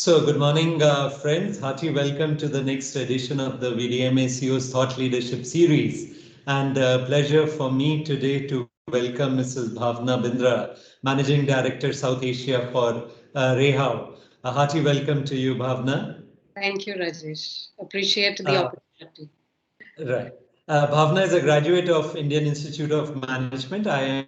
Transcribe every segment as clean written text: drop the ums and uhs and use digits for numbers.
So, good morning, friends. Hearty welcome to the next edition of the VDMA CEO's Thought Leadership Series. And pleasure for me today to welcome Mrs. Bhavna Bindra, Managing Director, South Asia for Rehau. A hearty welcome to you, Bhavna. Thank you, Rajesh. Appreciate the opportunity. Right. Bhavna is a graduate of Indian Institute of Management, IIM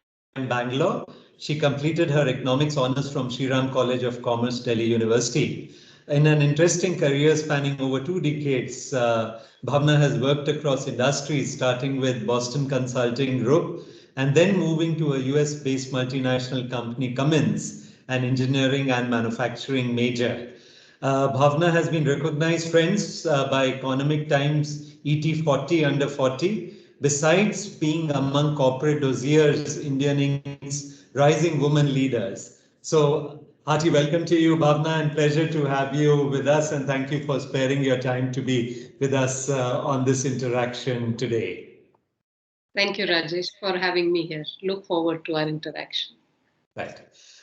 Bangalore. She completed her economics honors from Shriram College of Commerce, Delhi University. In an interesting career spanning over 2 decades, Bhavna has worked across industries, starting with Boston Consulting Group and then moving to a US-based multinational company, Cummins, an engineering and manufacturing major. Bhavna has been recognized, friends, by Economic Times ET40 under 40. Besides being among corporate dossiers, Indian Inc.'s rising women leaders. So, hearty welcome to you, Bhavna, and pleasure to have you with us. And thank you for sparing your time to be with us on this interaction today. Thank you, Rajesh, for having me here. Look forward to our interaction. Right.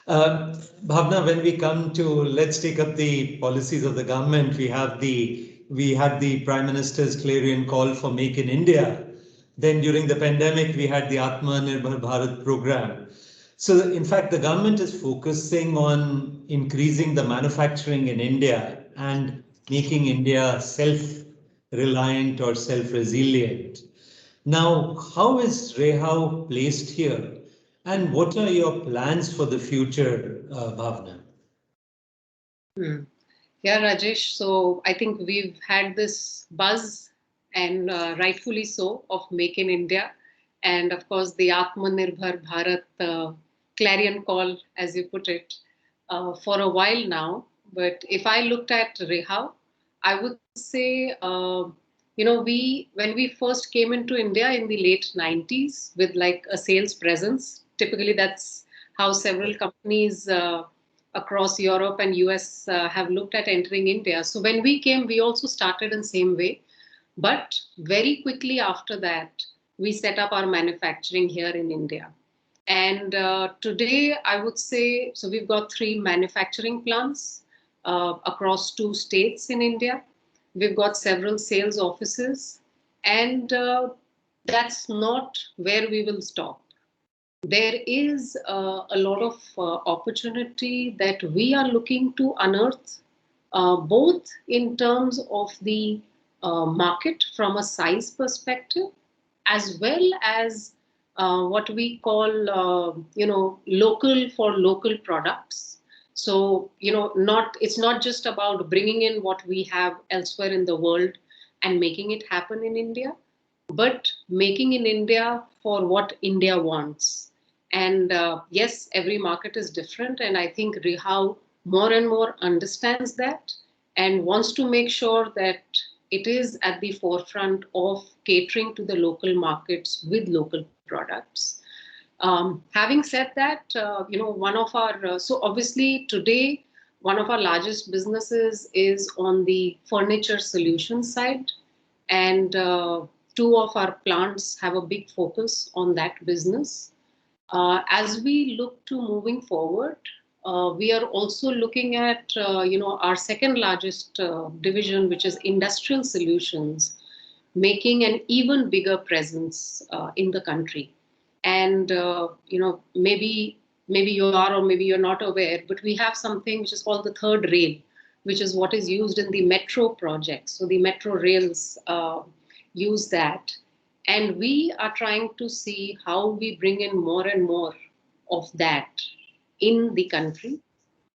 Bhavna, when we come to let's take up the policies of the government, we had the Prime Minister's clarion call for Make in India. Then during the pandemic, we had the Atmanirbhar Bharat program. So in fact, the government is focusing on increasing the manufacturing in India and making India self-reliant or self-resilient. Now, how is Rehau placed here? And what are your plans for the future, Bhavna? Yeah, Rajesh. So I think we've had this buzz, and rightfully so, of Make in India. And of course, the Atmanirbhar Bharat clarion call, as you put it, for a while now. But if I looked at Rehau, I would say, when we first came into India in the late 90s with like a sales presence, typically that's how several companies across Europe and US have looked at entering India. So when we came, we also started in same way. But very quickly after that, we set up our manufacturing here in India. And today, I would say, so we've got 3 manufacturing plants across 2 states in India. We've got several sales offices, and that's not where we will stop. There is a lot of opportunity that we are looking to unearth, both in terms of the market from a size perspective, as well as what we call, local for local products. So, it's not just about bringing in what we have elsewhere in the world and making it happen in India, but making in India for what India wants. And yes, every market is different. And I think Rehau more and more understands that and wants to make sure that it is at the forefront of catering to the local markets with local products. Having said that, one of our, so obviously today, one of our largest businesses is on the furniture solutions side. And 2 of our plants have a big focus on that business. As we look to moving forward, we are also looking at, our second largest division, which is industrial solutions, making an even bigger presence in the country. And, maybe you are or maybe you're not aware, but we have something which is called the third rail, which is what is used in the metro projects. So the metro rails use that. And we are trying to see how we bring in more and more of that in the country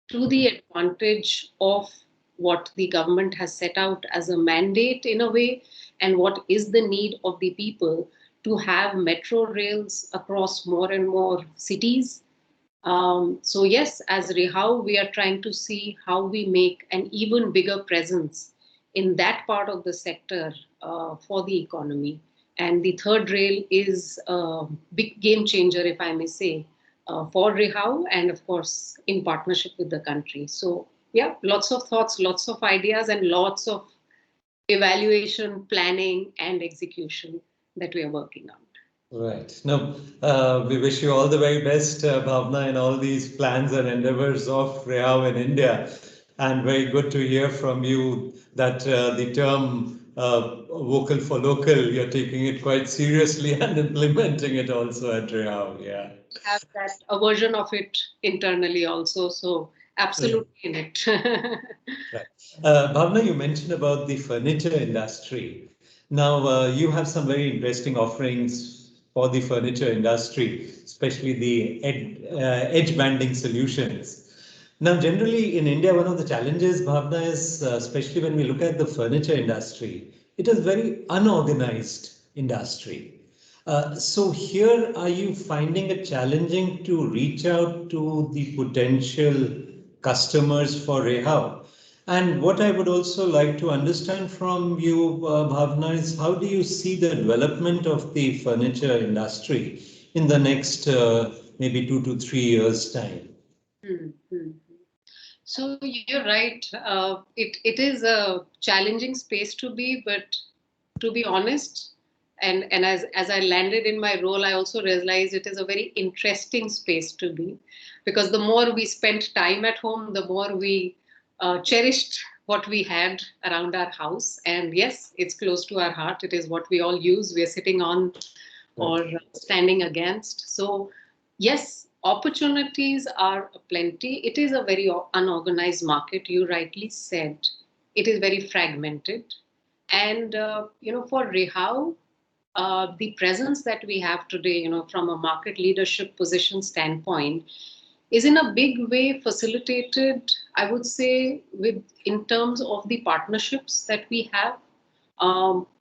to the advantage of what the government has set out as a mandate in a way, and what is the need of the people to have metro rails across more and more cities. So yes, as Rehau, we are trying to see how we make an even bigger presence in that part of the sector for the economy. And the third rail is a big game changer, if I may say, for Rehau, and of course, in partnership with the country. So yeah, lots of thoughts, lots of ideas, and lots of evaluation, planning, and execution that we are working on. Right. No, we wish you all the very best, Bhavna, in all these plans and endeavors of Rehau in India. and very good to hear from you that the term vocal for local, you're taking it quite seriously and implementing it also at Rehav. Yeah. Have that a version of it internally also. So absolutely in it. Right. Bhavna, you mentioned about the furniture industry. Now, you have some very interesting offerings for the furniture industry, especially the edge banding solutions. Now, generally in India, one of the challenges, Bhavna, is especially when we look at the furniture industry, it is very unorganized industry. So here, are you finding it challenging to reach out to the potential customers for Rehav? And what I would also like to understand from you, Bhavna, is how do you see the development of the furniture industry in the next maybe 2 to 3 years' time? Hmm. So you're right. It is a challenging space to be, but to be honest, and as I landed in my role, I also realized it is a very interesting space to be, because the more we spent time at home, the more we cherished what we had around our house. And yes, it's close to our heart. It is what we all use. We are sitting on or standing against. So, yes, opportunities are plenty. It is a very unorganized market. You rightly said it is very fragmented. And, for Rehav, the presence that we have today, from a market leadership position standpoint, is in a big way facilitated, I would say, with in terms of the partnerships that we have,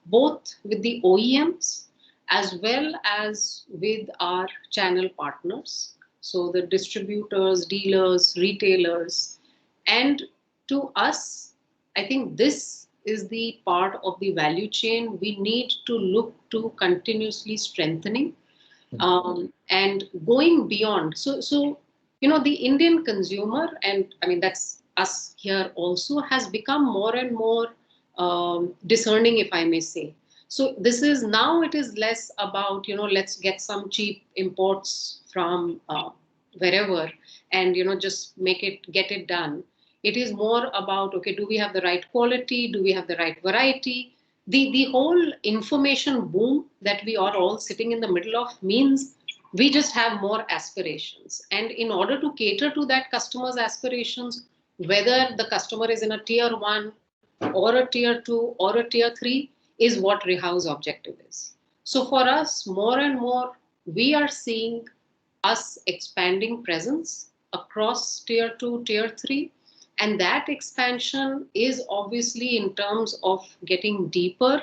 both with the OEMs as well as with our channel partners. So the distributors, dealers, retailers, and to us, I think this is the part of the value chain we need to look to continuously strengthening, and going beyond. So the Indian consumer, and I mean that's us here also, has become more and more discerning, if I may say. So this is now, it is less about, let's get some cheap imports from wherever, and just get it done. It is more about, okay, do we have the right quality? Do we have the right variety? The whole information boom that we are all sitting in the middle of means we just have more aspirations. And in order to cater to that customer's aspirations, whether the customer is in a tier 1 or a tier 2 or a tier 3, is what Rehav's objective is. So for us, more and more, we are seeing us expanding presence across tier 2, tier 3. And that expansion is obviously in terms of getting deeper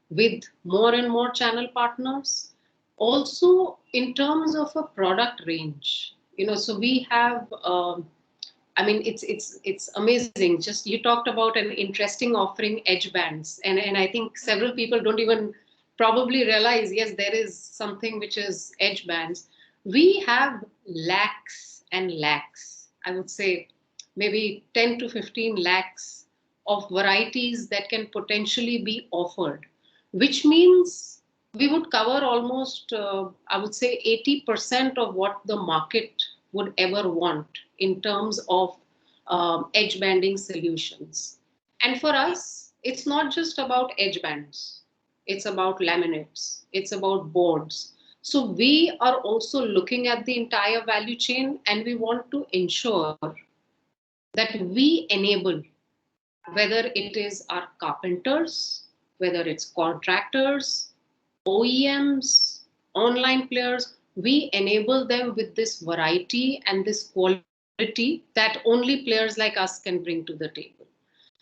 with more and more channel partners. Also, in terms of a product range, so we have, I mean, it's amazing. Just you talked about an interesting offering, edge bands, and I think several people don't even probably realize, yes, there is something which is edge bands. We have lakhs and lakhs, I would say, maybe 10 to 15 lakhs of varieties that can potentially be offered, which means we would cover almost, I would say, 80% of what the market would ever want in terms of edge banding solutions. And for us, it's not just about edge bands, it's about laminates, it's about boards. So we are also looking at the entire value chain, and we want to ensure that we enable, whether it is our carpenters, whether it's contractors, OEMs, online players, we enable them with this variety and this quality that only players like us can bring to the table.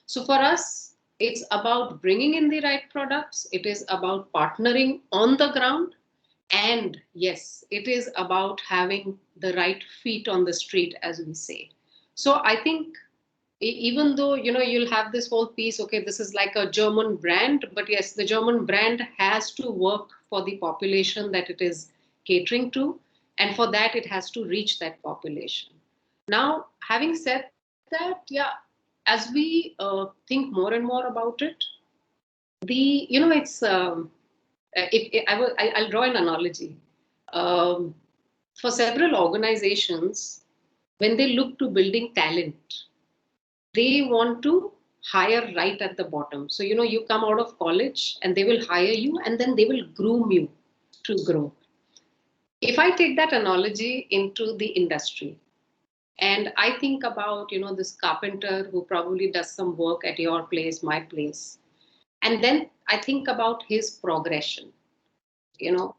So for us, it's about bringing in the right products. It is about partnering on the ground. And yes, it is about having the right feet on the street, as we say. So I think even though you'll have this whole piece, okay, this is like a German brand, but yes, the German brand has to work for the population that it is catering to, and for that it has to reach that population. Now, having said that, yeah, as we think more and more about it, it's I'll draw an analogy. For several organizations, when they look to building talent, they want to hire right at the bottom. So, you come out of college and they will hire you and then they will groom you to grow. If I take that analogy into the industry, and I think about, this carpenter who probably does some work at your place, my place, and then I think about his progression.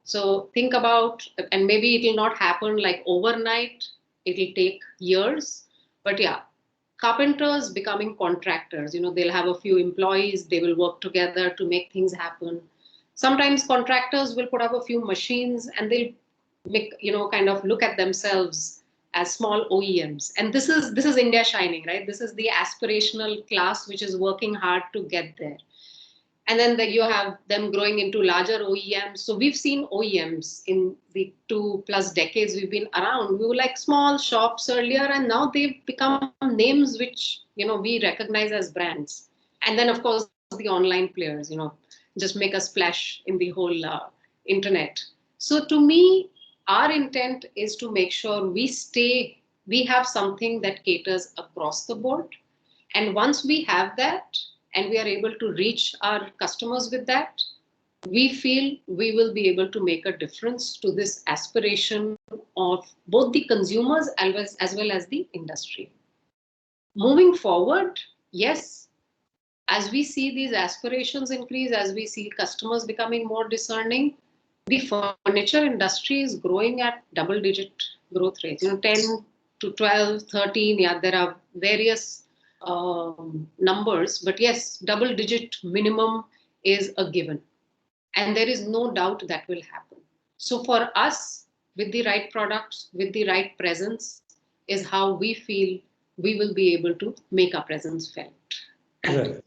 So think about, and maybe it will not happen like overnight, it will take years, but yeah, carpenters becoming contractors, they'll have a few employees, they will work together to make things happen. Sometimes contractors will put up a few machines and they'll make, kind of look at themselves as small OEMs. And this is India shining, right? This is the aspirational class which is working hard to get there. And then you have them growing into larger OEMs. So we've seen OEMs in the 2+ decades we've been around. We were like small shops earlier, and now they've become names which we recognize as brands. And then of course the online players, just make a splash in the whole internet. So to me, our intent is to make sure we have something that caters across the board. And once we have that, and we are able to reach our customers with that, we feel we will be able to make a difference to this aspiration of both the consumers as well as the industry. Moving forward, yes, as we see these aspirations increase, as we see customers becoming more discerning, the furniture industry is growing at double-digit growth rates, 10 to 12, 13. Yeah, there are various numbers, but yes, double-digit minimum is a given. And there is no doubt that will happen. So for us, with the right products, with the right presence, is how we feel we will be able to make our presence felt. Right.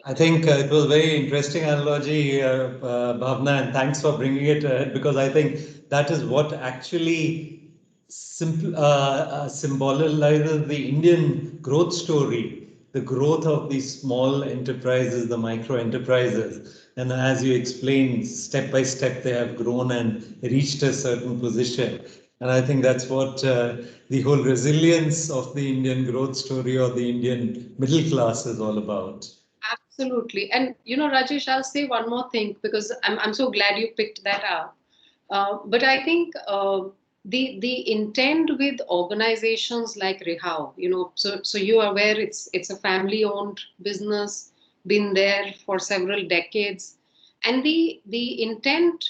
I think it was a very interesting analogy, Bhavna, and thanks for bringing it ahead, because I think that is what actually symbolizes the Indian growth story, the growth of these small enterprises, the micro enterprises. And as you explained, step by step, they have grown and reached a certain position. And I think that's what the whole resilience of the Indian growth story or the Indian middle class is all about. Absolutely. And, Rajesh, I'll say one more thing because I'm so glad you picked that up. But I think the intent with organizations like Rihao, so you are aware it's a family-owned business, been there for several decades. And the intent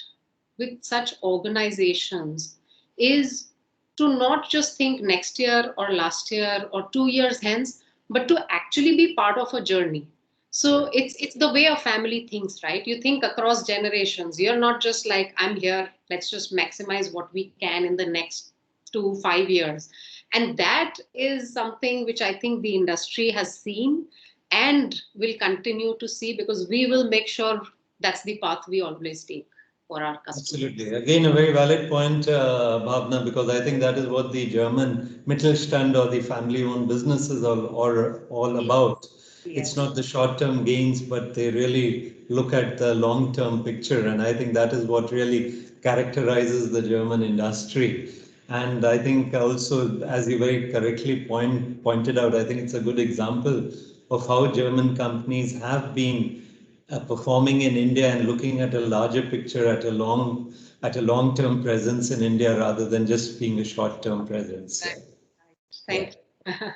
with such organizations is to not just think next year or last year or 2 years hence, but to actually be part of a journey. So it's the way a family thinks, right? You think across generations. You're not just like, I'm here, let's just maximize what we can in the next 2 5 years. And that is something which I think the industry has seen and will continue to see, because we will make sure that's the path we always take for our customers. Absolutely. Again, a very valid point, Bhavna, because I think that is what the German Mittelstand or the family-owned businesses are all about. Yes. It's not the short-term gains, but they really look at the long-term picture. And I think that is what really characterizes the German industry. And I think also, as you very correctly pointed out, I think it's a good example of how German companies have been performing in India and looking at a larger picture, at a long-term presence in India rather than just being a short-term presence. Right. Thank you.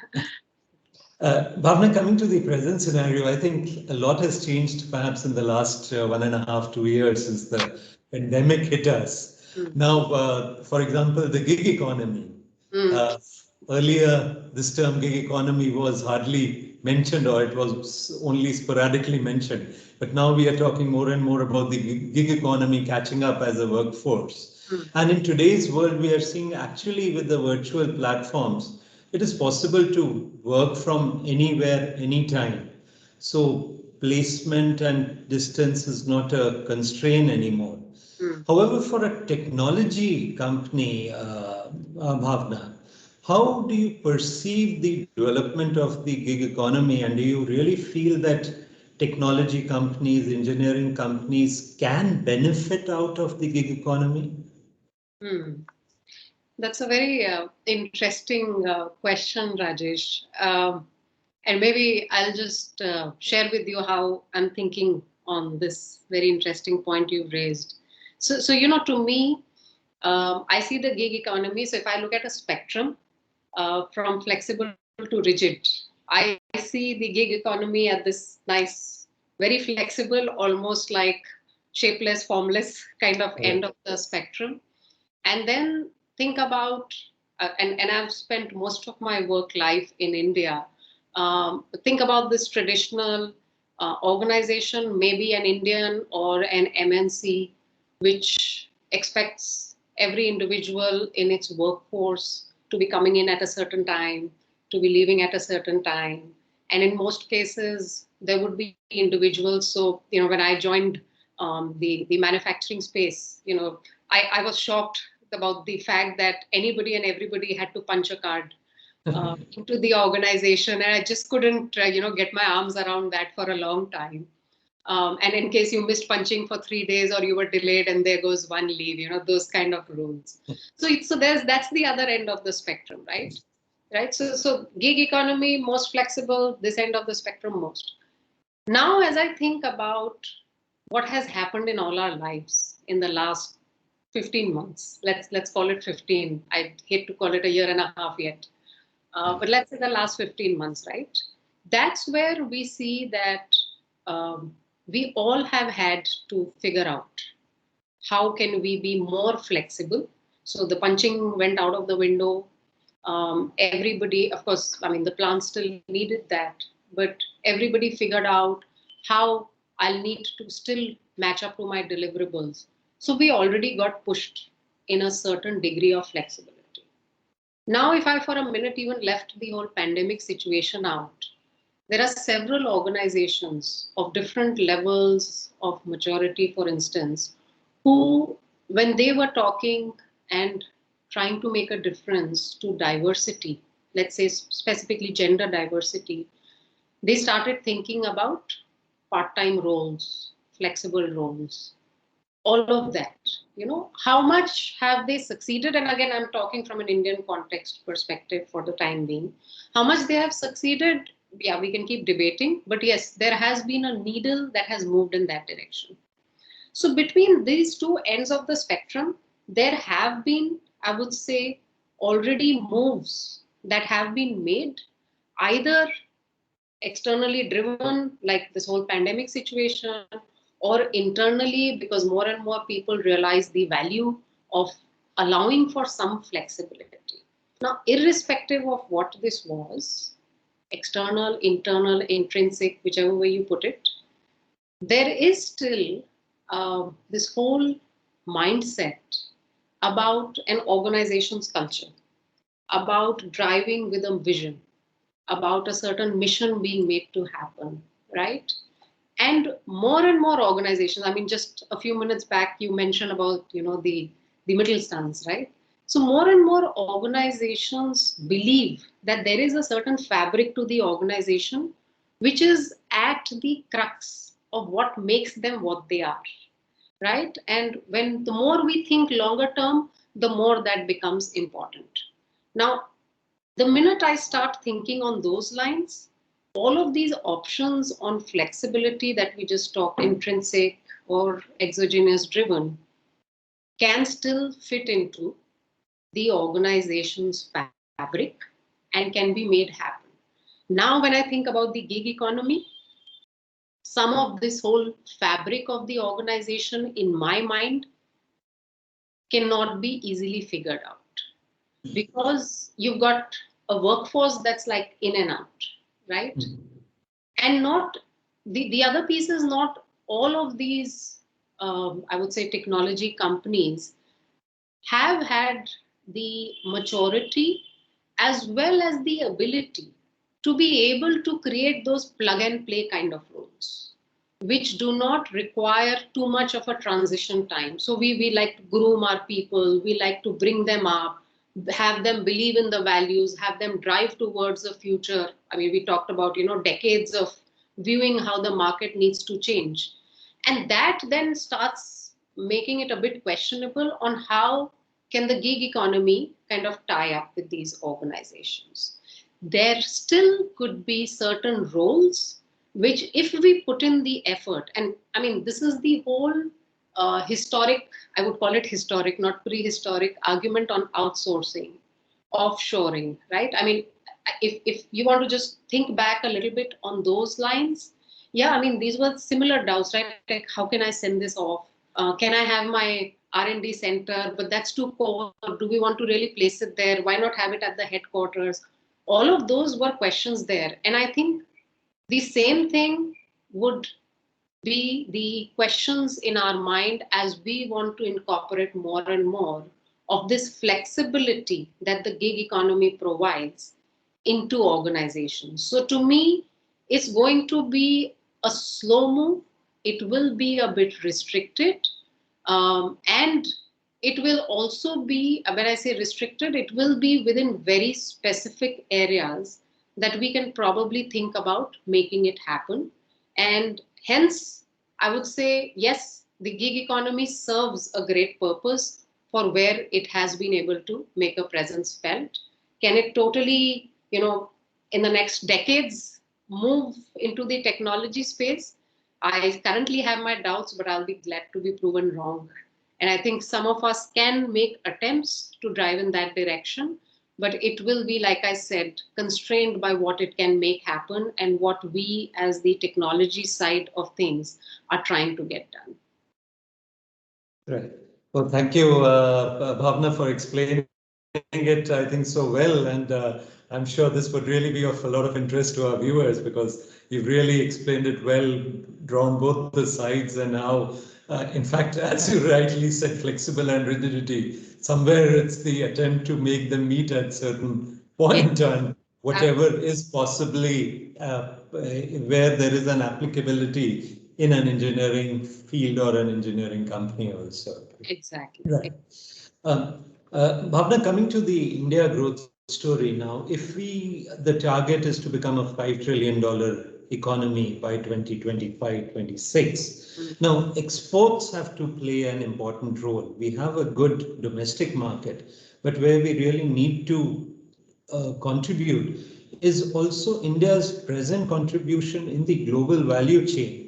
Bhavna, coming to the present scenario, I think a lot has changed perhaps in the last 1.5, 2 years since the pandemic hit us. Now, for example, the gig economy. Earlier, this term gig economy was hardly mentioned, or it was only sporadically mentioned. But now we are talking more and more about the gig economy catching up as a workforce. And in today's world, we are seeing actually with the virtual platforms, it is possible to work from anywhere, anytime. So placement and distance is not a constraint anymore. However, for a technology company, Bhavna, how do you perceive the development of the gig economy, and do you really feel that technology companies, engineering companies can benefit out of the gig economy? That's a very interesting question, Rajesh. And maybe I'll just share with you how I'm thinking on this very interesting point you've raised. So to me, I see the gig economy. So if I look at a spectrum from flexible to rigid, I see the gig economy at this nice, very flexible, almost like shapeless, formless kind of end of the spectrum. And then think about, and I've spent most of my work life in India. Think about this traditional organization, maybe an Indian or an MNC, which expects every individual in its workforce to be coming in at a certain time, to be leaving at a certain time. And in most cases, there would be individuals. So, when I joined the manufacturing space, I was shocked about the fact that anybody and everybody had to punch a card into the organization, and I just couldn't, get my arms around that for a long time. And in case you missed punching for 3 days or you were delayed, and there goes one leave, those kind of rules. So that's the other end of the spectrum, right? Right. So gig economy most flexible, this end of the spectrum most. Now, as I think about what has happened in all our lives in the last 15 months, let's call it 15. I hate to call it a year and a half yet, but let's say the last 15 months, right? That's where we see that we all have had to figure out how can we be more flexible. So the punching went out of the window. Everybody, of course, I mean, the plant still needed that, but everybody figured out how I'll need to still match up to my deliverables. So we already got pushed in a certain degree of flexibility. Now, if I for a minute even left the whole pandemic situation out, there are several organizations of different levels of maturity, for instance, who, when they were talking and trying to make a difference to diversity, let's say specifically gender diversity, they started thinking about part-time roles, flexible roles, all of that. How much have they succeeded? And again, I'm talking from an Indian context perspective for the time being. How much they have succeeded, yeah, we can keep debating, but yes, there has been a needle that has moved in that direction. So between these two ends of the spectrum, there have been, I would say, already moves that have been made, either externally driven, like this whole pandemic situation, or internally, because more and more people realize the value of allowing for some flexibility. Now, irrespective of what this was, external, internal, intrinsic, whichever way you put it, there is still this whole mindset about an organization's culture, about driving with a vision, about a certain mission being made to happen, right? And more organizations, I mean, just a few minutes back, you mentioned about, the Mittelstands, right? So more and more organizations believe that there is a certain fabric to the organization, which is at the crux of what makes them what they are, right? And when the more we think longer term, the more that becomes important. Now, the minute I start thinking on those lines, all of these options on flexibility that we just talked, intrinsic or exogenous driven, can still fit into the organization's fabric and can be made happen. Now, when I think about the gig economy, some of this whole fabric of the organization, in my mind, cannot be easily figured out because you've got a workforce that's like in and out, right? Mm-hmm. And not the other piece is not all of these, I would say, technology companies have had the maturity as well as the ability to be able to create those plug and play kind of roles, which do not require too much of a transition time. So we like to groom our people, we like to bring them up, have them believe in the values, have them drive towards the future. I mean, we talked about, decades of viewing how the market needs to change. And that then starts making it a bit questionable on how can the gig economy kind of tie up with these organizations. there still could be certain roles which, if we put in the effort, and I mean, this is the whole historic, I would call it historic, not prehistoric, argument on outsourcing, offshoring, right? I mean, if you want to just think back a little bit on those lines, yeah, I mean, these were similar doubts, right? Like, how can I send this off? Can I have my R&D center? But that's too core. Do we want to really place it there? Why not have it at the headquarters? All of those were questions there. And I think the same thing would be the questions in our mind as we want to incorporate more and more of this flexibility that the gig economy provides into organizations. So to me, it's going to be a slow move. It will be a bit restricted. And it will also be, when I say restricted, it will be within very specific areas that we can probably think about making it happen. And hence, I would say, yes, the gig economy serves a great purpose for where it has been able to make a presence felt. Can it totally, in the next decades, move into the technology space? I currently have my doubts, but I'll be glad to be proven wrong. And I think some of us can make attempts to drive in that direction, but it will be, like I said, constrained by what it can make happen and what we, as the technology side of things, are trying to get done. Right. Well, thank you, Bhavna, for explaining it, I think, so well. And I'm sure this would really be of a lot of interest to our viewers, because you've really explained it well, drawn both the sides, and how, in fact, as you rightly said, flexible and rigidity, somewhere it's the attempt to make them meet at certain point, and whatever is possibly where there is an applicability in an engineering field or an engineering company also. Exactly. Right. Bhavna, coming to the India growth story now, if the target is to become a $5 trillion economy by 2025-26. Now, exports have to play an important role. We have a good domestic market, but where we really need to contribute is also India's present contribution in the global value chain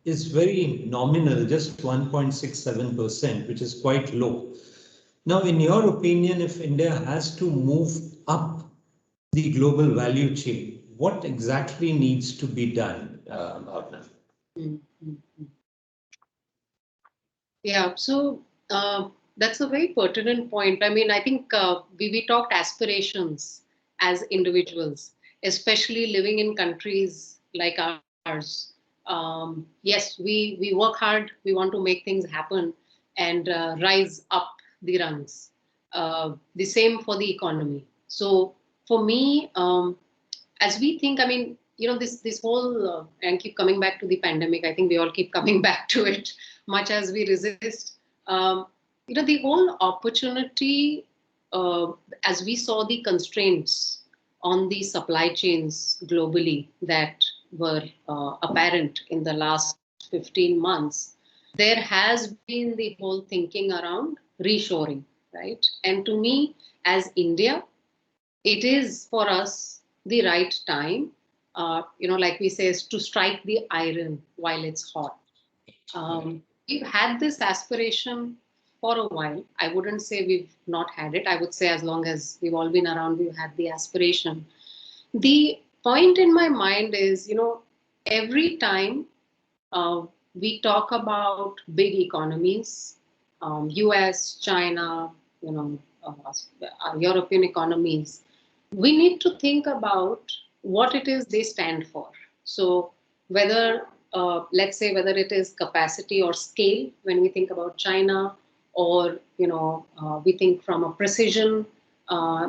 is very nominal, just 1.67%, which is quite low. Now, in your opinion, if India has to move up the global value chain, what exactly needs to be done, Bhavna? Yeah, so that's a very pertinent point. I mean, I think we talked aspirations as individuals, especially living in countries like ours. Yes, we work hard, we want to make things happen and rise up the rungs. The same for the economy. So for me, as we think, I mean, this whole, and keep coming back to the pandemic, I think we all keep coming back to it, much as we resist. The whole opportunity, as we saw the constraints on the supply chains globally that were apparent in the last 15 months, there has been the whole thinking around reshoring, right? And to me, as India, it is for us the right time, like we say, is to strike the iron while it's hot. We've had this aspiration for a while. I wouldn't say we've not had it. I would say as long as we've all been around, we've had the aspiration. The point in my mind is, every time we talk about big economies, US, China, European economies, we need to think about what it is they stand for. So whether, let's say, whether it is capacity or scale, when we think about China, or, we think from a precision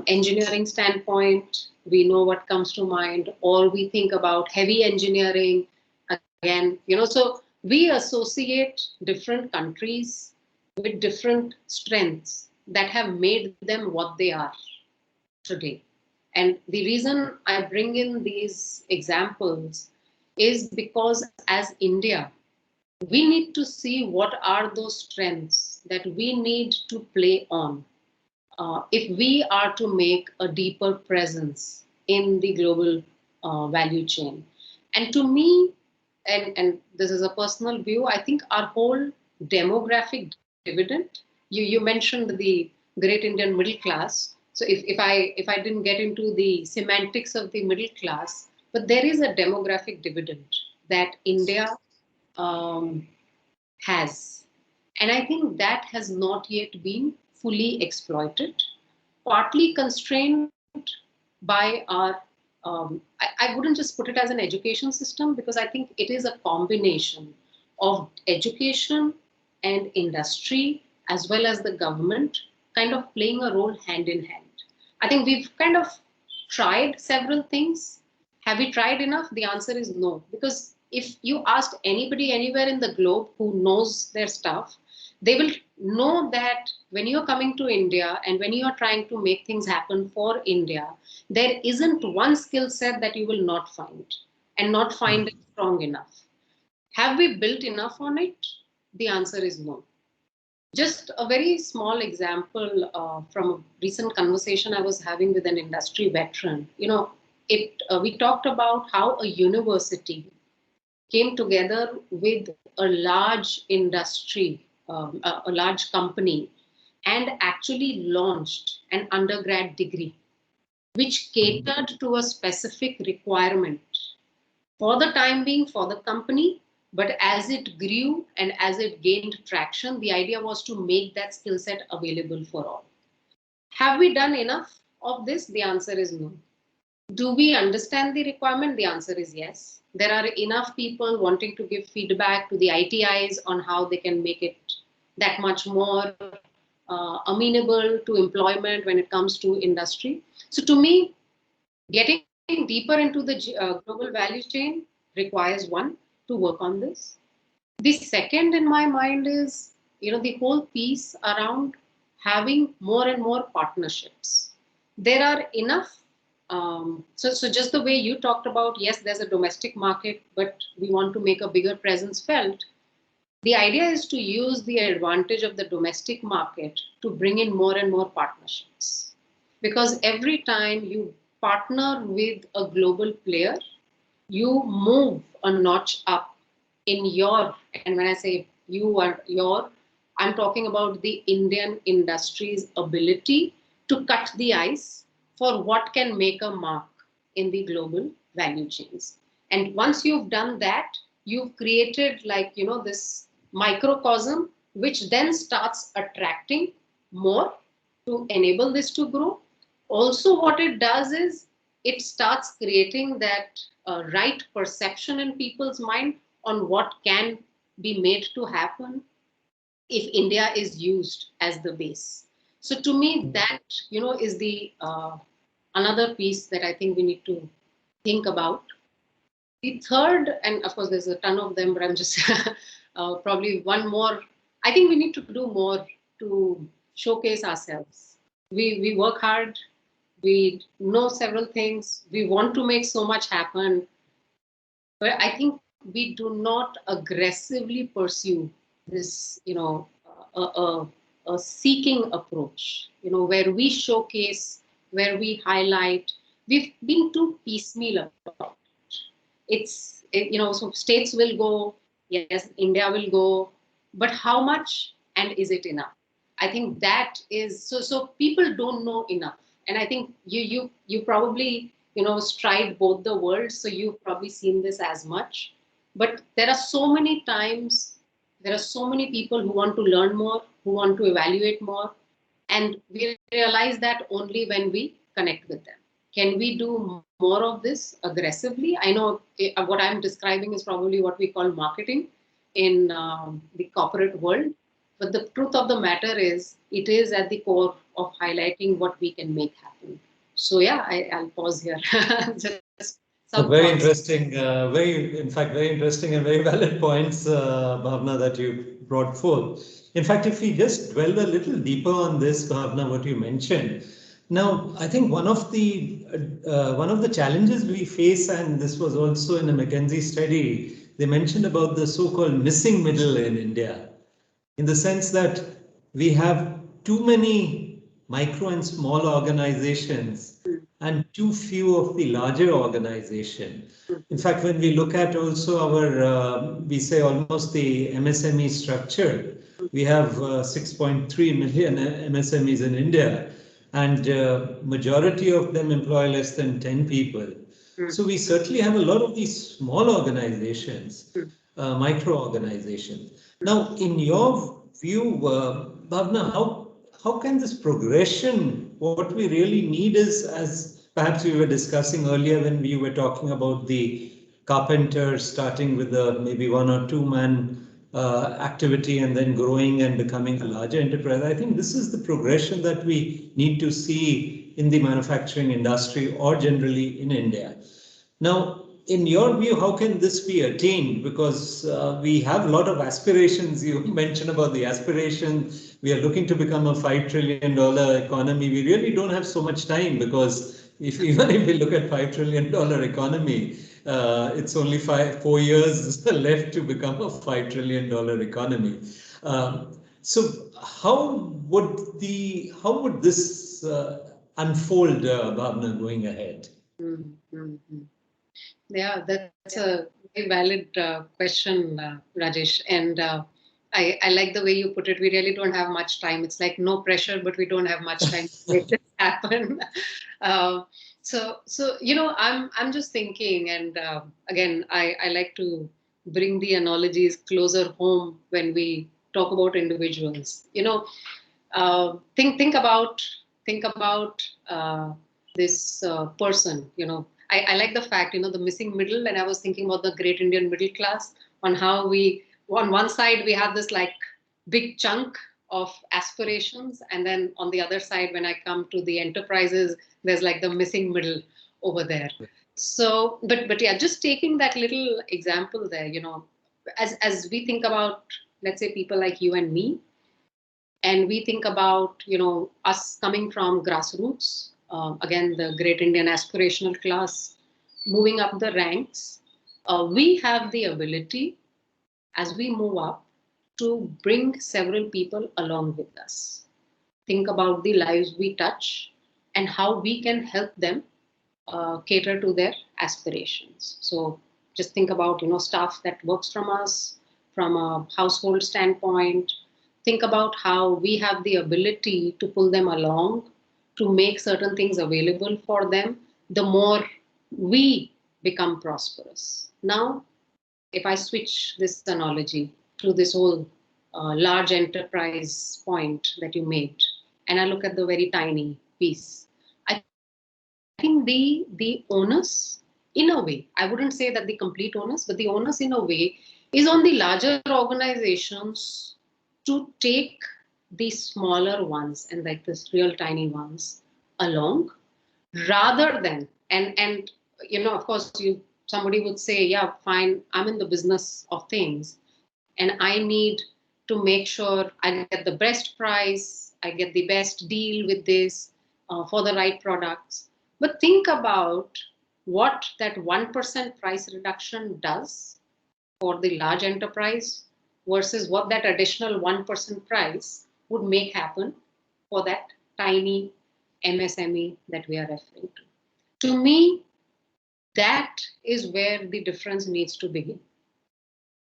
engineering standpoint, we know what comes to mind, or we think about heavy engineering, again, so we associate different countries with different strengths that have made them what they are today. And the reason I bring in these examples is because as India, we need to see what are those strengths that we need to play on if we are to make a deeper presence in the global value chain. And to me, and this is a personal view, I think our whole demographic dividend, you mentioned the great Indian middle class. So if I didn't get into the semantics of the middle class, but there is a demographic dividend that India um, has. And I think that has not yet been fully exploited, partly constrained by our, I wouldn't just put it as an education system, because I think it is a combination of education and industry, as well as the government kind of playing a role hand in hand. I think we've kind of tried several things. Have we tried enough? The answer is no. Because if you asked anybody anywhere in the globe who knows their stuff, they will know that when you're coming to India and when you're trying to make things happen for India, there isn't one skill set that you will not find, and not find it strong enough. Have we built enough on it? The answer is no. Just a very small example from a recent conversation I was having with an industry veteran. We talked about how a university came together with a large industry, a large company, and actually launched an undergrad degree which catered to a specific requirement for the time being for the company. But as it grew and as it gained traction, the idea was to make that skill set available for all. Have we done enough of this? The answer is no. Do we understand the requirement? The answer is yes. There are enough people wanting to give feedback to the ITIs on how they can make it that much more amenable to employment when it comes to industry. So to me, getting deeper into the global value chain requires, one, to work on this. The second in my mind is, the whole piece around having more and more partnerships. There are enough. So just the way you talked about, yes, there's a domestic market, but we want to make a bigger presence felt. The idea is to use the advantage of the domestic market to bring in more and more partnerships. Because every time you partner with a global player, you move a notch up in your, and when I say you are your, I'm talking about the Indian industry's ability to cut the ice for what can make a mark in the global value chains. And once you've done that, you've created this microcosm, which then starts attracting more to enable this to grow. Also, what it does is it starts creating that right perception in people's mind on what can be made to happen if India is used as the base. So to me, that is the another piece that I think we need to think about. The third, and of course there's a ton of them, but I'm just probably one more. I think we need to do more to showcase ourselves. We work hard. We know several things. We want to make so much happen. But I think we do not aggressively pursue this, a seeking approach, where we showcase, where we highlight. We've been too piecemeal about it. So states will go, yes, India will go, but how much and is it enough? I think that is, so people don't know enough. And I think you probably, stride both the worlds. So you've probably seen this as much, but there are so many times, there are so many people who want to learn more, who want to evaluate more. And we realize that only when we connect with them. Can we do more of this aggressively? I know what I'm describing is probably what we call marketing in the corporate world. But the truth of the matter is, it is at the core of highlighting what we can make happen. So yeah, I'll pause here. Just some very thoughts. interesting, very interesting and very valid points, Bhavna, that you brought forth. In fact, if we just dwell a little deeper on this, Bhavna, what you mentioned. Now, I think one of the challenges we face, and this was also in a McKinsey study, they mentioned about the so-called missing middle in India, in the sense that we have too many micro and small organizations and too few of the larger organization. In fact, when we look at also our, we say almost the MSME structure, we have 6.3 million MSMEs in India, and majority of them employ less than 10 people. So we certainly have a lot of these small organizations, micro organizations. Now, in your view, Bhavna, how can this progression, what we really need is, as perhaps we were discussing earlier when we were talking about the carpenter starting with a maybe 1 or 2 man activity and then growing and becoming a larger enterprise. I think this is the progression that we need to see in the manufacturing industry or generally in India. Now, in your view, how can this be attained? Because we have a lot of aspirations. You mentioned about the aspiration. We are looking to become a $5 trillion economy. We really don't have so much time, because even if we look at $5 trillion economy, it's only 4 years left to become a $5 trillion economy. So how would this unfold, Bhavna, going ahead? Yeah, that's a very valid question, Rajesh. And I like the way you put it. We really don't have much time. It's like no pressure, but we don't have much time to make this happen. So I'm just thinking, and again, I like to bring the analogies closer home when we talk about individuals. Think about this person. I like the fact, the missing middle, and I was thinking about the great Indian middle class, on how on one side we have this like big chunk of aspirations, and then on the other side, when I come to the enterprises, there's like the missing middle over there. So, but yeah, just taking that little example there, as we think about, let's say, people like you and me, and we think about us coming from grassroots, again the great Indian aspirational class, moving up the ranks, we have the ability, as we move up, to bring several people along with us. Think about the lives we touch and how we can help them cater to their aspirations. So just think about staff that works from us from a household standpoint. Think about how we have the ability to pull them along, to make certain things available for them. The more we become prosperous. Now, if I switch this analogy to this whole large enterprise point that you made, and I look at the very tiny piece, I think the onus, in a way, I wouldn't say that the complete onus, but the onus in a way is on the larger organizations to take the smaller ones and like this real tiny ones along, rather than, and of course somebody would say, yeah, fine, I'm in the business of things and I need to make sure I get the best price, I get the best deal with this for the right products. But think about what that 1% price reduction does for the large enterprise versus what that additional 1% price would make happen for that tiny MSME that we are referring to. To me, that is where the difference needs to begin.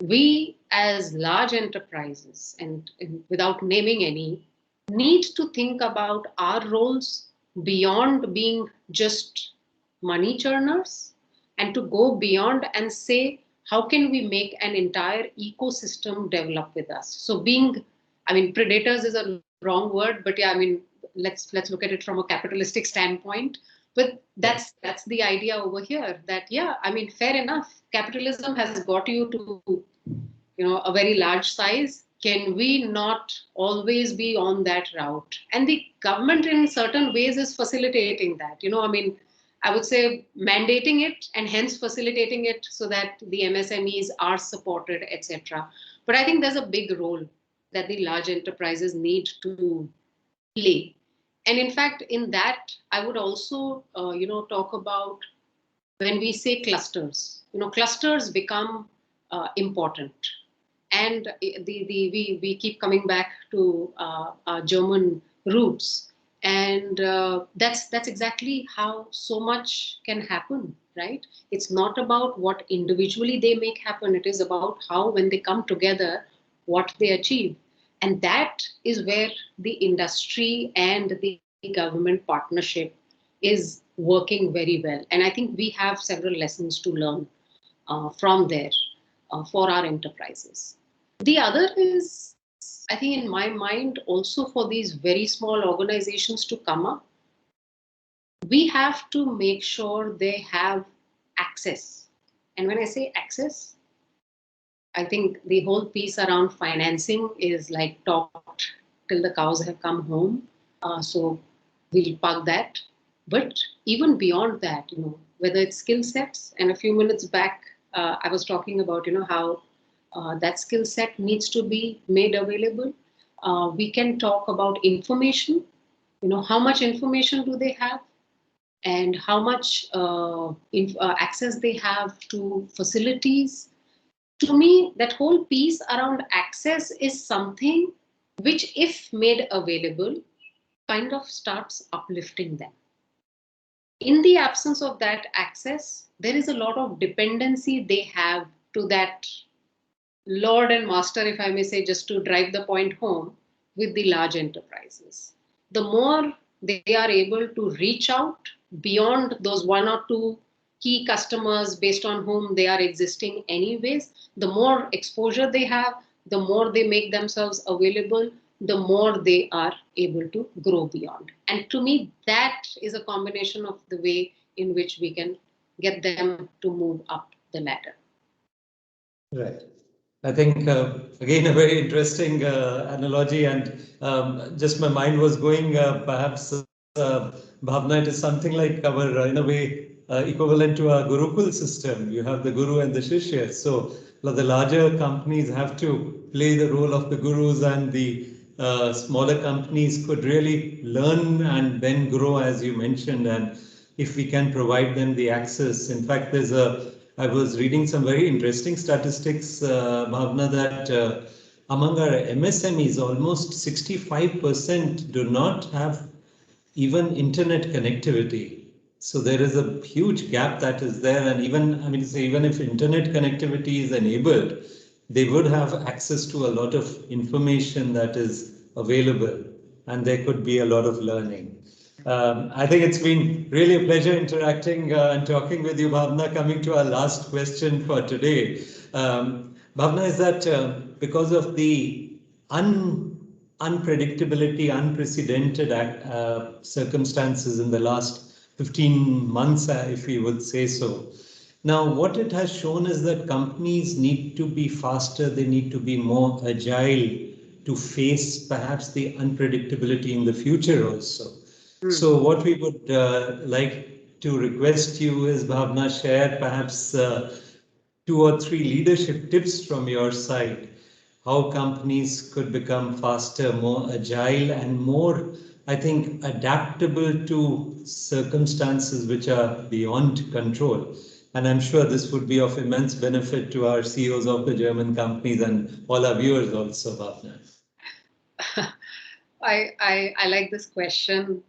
We, as large enterprises, and without naming any, need to think about our roles beyond being just money churners, and to go beyond and say, how can we make an entire ecosystem develop with us? So predators is a wrong word, but yeah, let's look at it from a capitalistic standpoint. But that's the idea over here, that yeah, fair enough, capitalism has got you to a very large size. Can we not always be on that route? And the government in certain ways is facilitating that. I would say mandating it and hence facilitating it so that the MSMEs are supported, etc. But I think there's a big role that the large enterprises need to play. And in fact, in that, I would also, talk about when we say clusters. Clusters become important. And we keep coming back to our German roots. And that's exactly how so much can happen, right? It's not about what individually they make happen. It is about how, when they come together, what they achieve. And that is where the industry and the government partnership is working very well. And I think we have several lessons to learn from there for our enterprises. The other is, I think, in my mind, also for these very small organizations to come up, we have to make sure they have access. And when I say access, I think the whole piece around financing is like talked till the cows have come home. So we'll park that. But even beyond that, whether it's skill sets, and a few minutes back, I was talking about, how that skill set needs to be made available. We can talk about information. How much information do they have, and how much access they have to facilities. To me, that whole piece around access is something which, if made available, kind of starts uplifting them. In the absence of that access, there is a lot of dependency they have to that lord and master, if I may say, just to drive the point home, with the large enterprises. The more they are able to reach out beyond those one or two key customers based on whom they are existing anyways, the more exposure they have, the more they make themselves available, the more they are able to grow beyond. And to me, that is a combination of the way in which we can get them to move up the ladder. Right. I think, again, a very interesting analogy, and just my mind was going, perhaps, Bhavna, it is something like our, in a way, equivalent to our Gurukul system. You have the Guru and the Shishya. So the larger companies have to play the role of the Gurus, and the smaller companies could really learn and then grow, as you mentioned. And if we can provide them the access. In fact, I was reading some very interesting statistics, Bhavna, that among our MSMEs, almost 65% do not have even internet connectivity. So there is a huge gap that is there. And even, I mean, say, even if internet connectivity is enabled, they would have access to a lot of information that is available, and there could be a lot of learning. I think it's been really a pleasure interacting and talking with you, Bhavna. Coming to our last question for today, Bhavna, is that because of the unpredictability, unprecedented circumstances in the last 15 months, if we would say so. Now, what it has shown is that companies need to be faster, they need to be more agile to face perhaps the unpredictability in the future also. So what we would like to request you is, Bhavna, share perhaps 2 or 3 leadership tips from your side, how companies could become faster, more agile, and more, I think, adaptable to circumstances which are beyond control. And I'm sure this would be of immense benefit to our CEOs of the German companies and all our viewers also, Bhavna. I like this question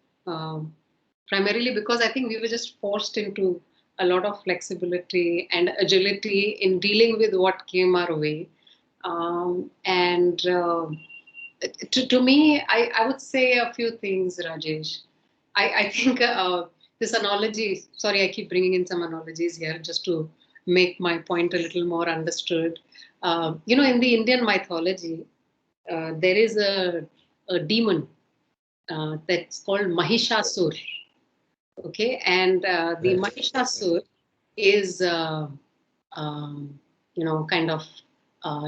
primarily because I think we were just forced into a lot of flexibility and agility in dealing with what came our way. And to me, I would say a few things, Rajesh. I think this analogy, sorry, I keep bringing in some analogies here just to make my point a little more understood. In the Indian mythology, there is a demon that's called Mahishasur. Okay, and the Mahishasur is, kind of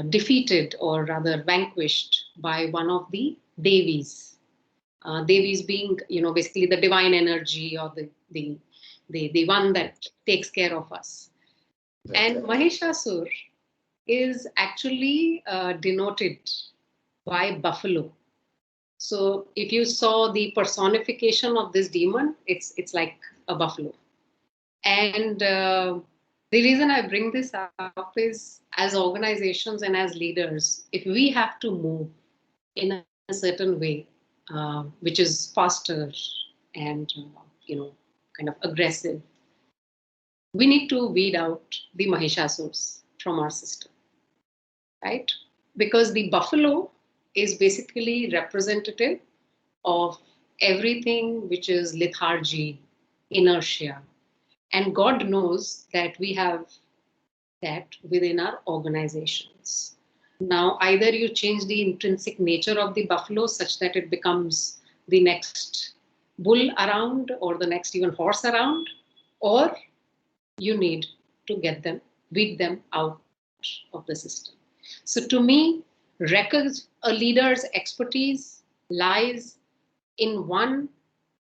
defeated, or rather vanquished, by one of the Devis. Devis being, basically the divine energy, or the one that takes care of us. And Mahishasur is actually denoted by buffalo. So if you saw the personification of this demon, it's like a buffalo. And the reason I bring this up is, as organizations and as leaders, if we have to move in a certain way, which is faster and kind of aggressive. We need to weed out the Mahishasurs from our system, right? Because the buffalo is basically representative of everything which is lethargy, inertia. And God knows that we have that within our organizations. Now, either you change the intrinsic nature of the buffalo such that it becomes the next bull around or the next even horse around, or you need to get them, weed them out of the system. So to me, a leader's expertise lies in one,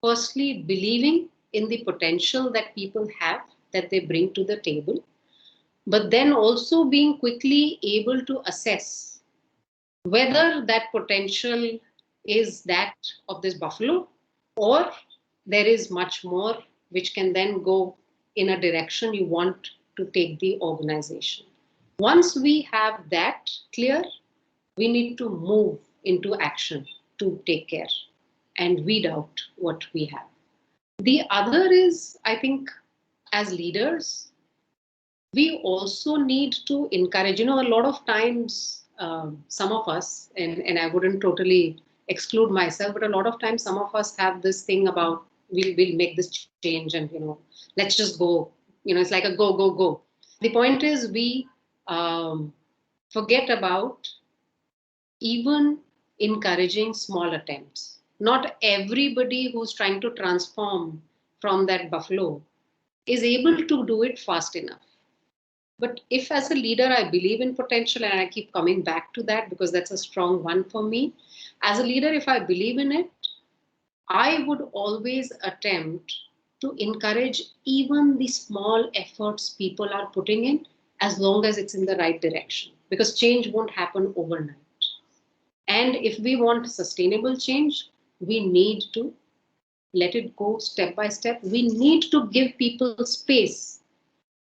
firstly, believing in the potential that people have that they bring to the table, but then also being quickly able to assess whether that potential is that of this buffalo or there is much more which can then go in a direction you want to take the organization. Once we have that clear, we need to move into action to take care and weed out what we have. The other is, I think, as leaders, we also need to encourage, a lot of times, some of us, and I wouldn't totally exclude myself, but a lot of times some of us have this thing about we'll make this change and, let's just go. It's like a go, go, go. The point is we forget about even encouraging small attempts. Not everybody who's trying to transform from that buffalo is able to do it fast enough. But if as a leader, I believe in potential, and I keep coming back to that because that's a strong one for me. As a leader, if I believe in it, I would always attempt to encourage even the small efforts people are putting in, as long as it's in the right direction, because change won't happen overnight. And if we want sustainable change, we need to let it go step by step. We need to give people space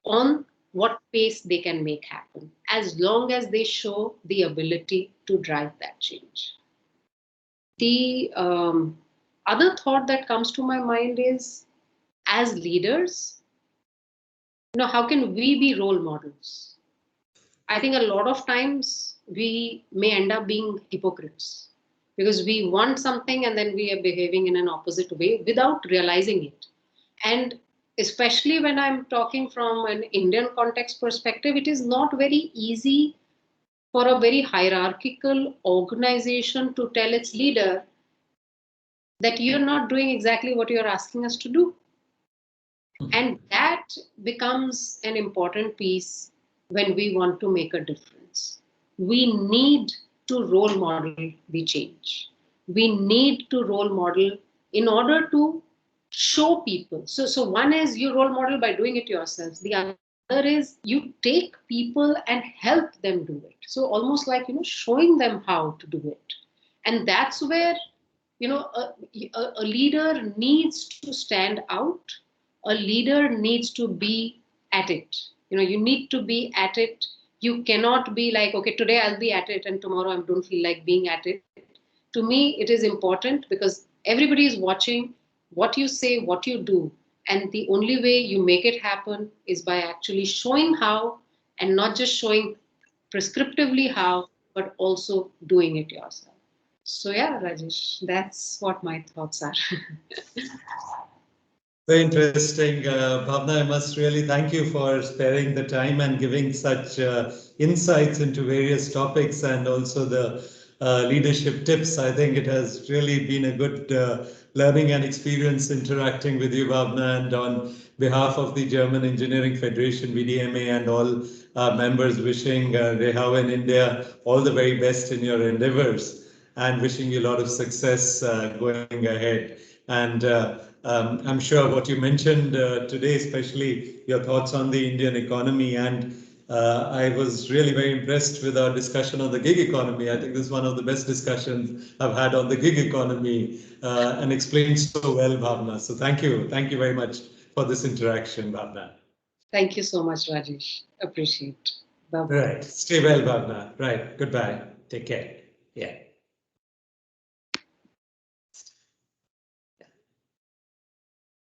on what pace they can make happen, as long as they show the ability to drive that change. The other thought that comes to my mind is, as leaders, how can we be role models? I think a lot of times we may end up being hypocrites because we want something and then we are behaving in an opposite way without realizing it. And especially when I'm talking from an Indian context perspective, it is not very easy for a very hierarchical organization to tell its leader that you're not doing exactly what you're asking us to do. And that becomes an important piece when we want to make a difference. We need to role model the change. We need to role model in order to show people. So one is you role model by doing it yourselves. The other is you take people and help them do it. So almost like, showing them how to do it. And that's where, a leader needs to stand out. A leader needs to be at it. You need to be at it. You cannot be like, okay, today I'll be at it and tomorrow I don't feel like being at it. To me, it is important because everybody is watching what you say, what you do. And the only way you make it happen is by actually showing how, and not just showing prescriptively how, but also doing it yourself. So yeah, Rajesh, that's what my thoughts are. Very interesting. Bhavna, I must really thank you for sparing the time and giving such insights into various topics and also the leadership tips. I think it has really been a good learning and experience interacting with you, Bhavna, and on behalf of the German Engineering Federation, VDMA, and all members, wishing Rehav in India all the very best in your endeavors and wishing you a lot of success going ahead. And I'm sure what you mentioned today, especially your thoughts on the Indian economy, and I was really very impressed with our discussion on the gig economy. I think this is one of the best discussions I've had on the gig economy and explained so well, Bhavna. So thank you very much for this interaction, Bhavna. Thank you so much, Rajesh. Appreciate. Bye-bye. Right. Stay well, Bhavna. Right. Goodbye. Take care. Yeah.